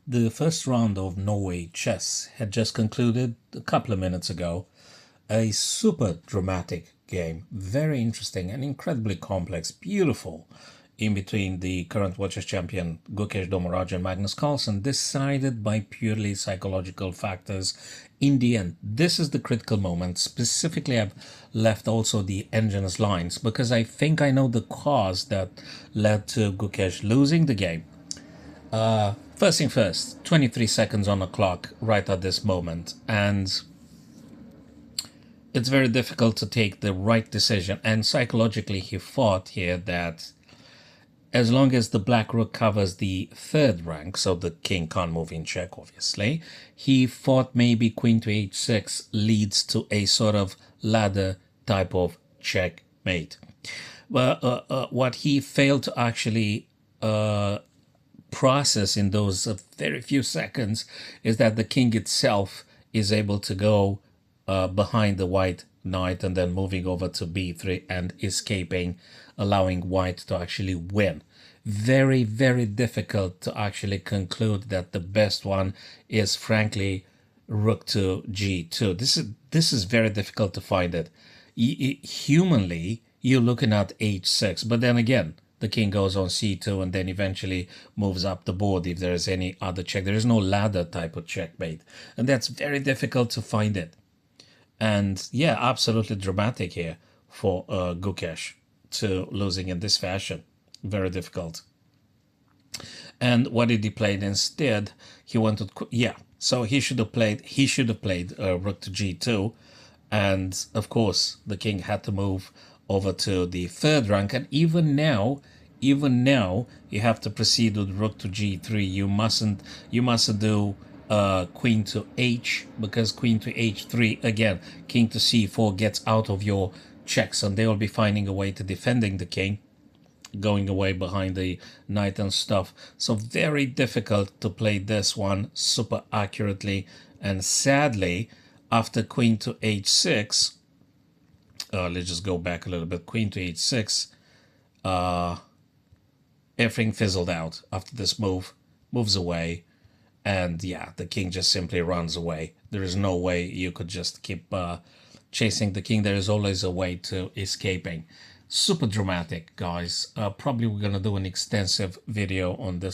The first round of Norway chess had just concluded a couple of minutes ago. A super dramatic game, very interesting and incredibly complex, beautiful, in between the current World Chess champion Gukesh, Dommaraju and Magnus Carlsen, decided by purely psychological factors. In the end, this is the critical moment. Specifically, I've left also the engines lines because I think I know the cause that led to Gukesh losing the game. First thing first, 23 seconds on the clock right at this moment, and it's very difficult to take the right decision. And psychologically, he thought here that as long as the black rook covers the third rank, so the king can't move in check, obviously, he thought maybe queen to h6 leads to a sort of ladder type of checkmate. Well, what he failed to actually process in those very few seconds is that the king itself is able to go behind the white knight and then moving over to b3 and escaping, allowing white to actually win. Very, very difficult to actually conclude that the best one is frankly rook to g2. This is very difficult to find it. Humanly, you're looking at h6, but then again, the king goes on c2 and then eventually moves up the board if there is any other check. There is no ladder type of checkmate, and that's very difficult to find it. And yeah, absolutely dramatic here for Gukesh to losing in this fashion. Very difficult. And what did he play instead? He wanted, yeah, so he should have played rook to g2, and of course the king had to move over to the third rank. And even now you have to proceed with rook to g3. You mustn't do queen to h, because queen to h3, again, king to c4 gets out of your checks, and they will be finding a way to defending the king, going away behind the knight and stuff. So very difficult to play this one super accurately. And sadly, after queen to h6, let's just go back a little bit. Queen to h6, everything fizzled out after this move, moves away. And yeah, the king just simply runs away. There is no way you could just keep chasing the king. There is always a way to escaping. Super dramatic, guys. Probably we're going to do an extensive video on this.